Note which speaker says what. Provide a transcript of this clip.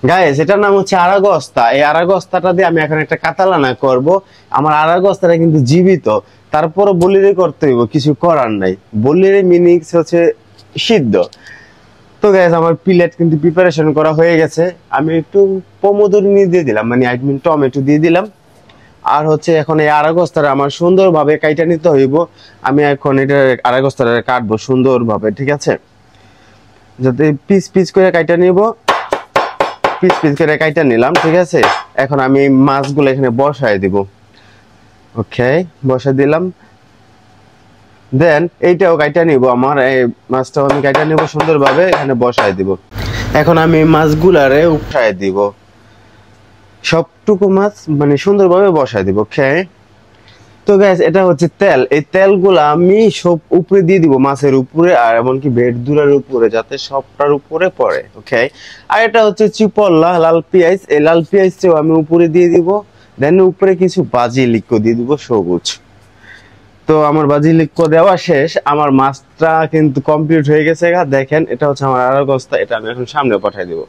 Speaker 1: Guys এটার নাম হচ্ছে আরাগস্তা। এই আরাগস্তাটা দিয়ে আমি এখন একটা কাতালানা করব। আমার আরাগস্তাটা কিন্তু জীবিত, তারপরও বলিরে করতে হইব, কিছু করার নাই। বলিরে মিনিংস হচ্ছে সিদ্ধ। তো গাইস আমার পিলেট কিন্তু প্রিপারেশন করা হয়ে গেছে। আমি একটু পমোদরি দিয়ে দিলাম, মানে আই মিন টমেটো দিয়ে দিলাম। আর হচ্ছে এখন এই আরাগস্তাটা আমার সুন্দরভাবে কাইটা নিতে হইব। আমি এখন এটা আরাগস্তাটা কাটবো সুন্দরভাবে, ঠিক আছে? যাতে পিস পিস করে কাইটা নিব, পিস পিস করে কাইটা নিলাম, ঠিক আছে? এখন আমি মাছগুলো এখানে বসায় দিব। ওকে, বসায় দিলাম। দেন এইটাও কাইটা নিব, আমার এই মাছটাও আমি কাইটা নিব সুন্দরভাবে, এখানে বসায় দিব। এখন আমি মাছগুলারে উঠায় দিব, সবটুকু মাছ মানে সুন্দরভাবে বসায় দিব। ওকে, তো গাইস এটা হচ্ছে তেল। এই তেলগুলো আমি সব উপরে দিয়ে দিব, মাছের উপরে আর এমনকি ভেড়দুরার উপরে, যাতে সবটার উপরে পড়ে। ওকে, আর এটা হচ্ছে চিপল্লা লাল পেঁয়াজ। এই লাল পেঁয়াজটাও আমি উপরে দিয়ে দিব। দেন উপরে কিছু বাজিলিক দিয়ে দিব সবুজ। তো আমার বাজিলিক দেওয়া শেষ, আমার মাছটা কিন্তু কমপ্লিট হয়ে গেছে। দেখেন এটা হচ্ছে আমার আড়াই বস্তা, এটা আমি এখন সামনে পাঠিয়ে দিব।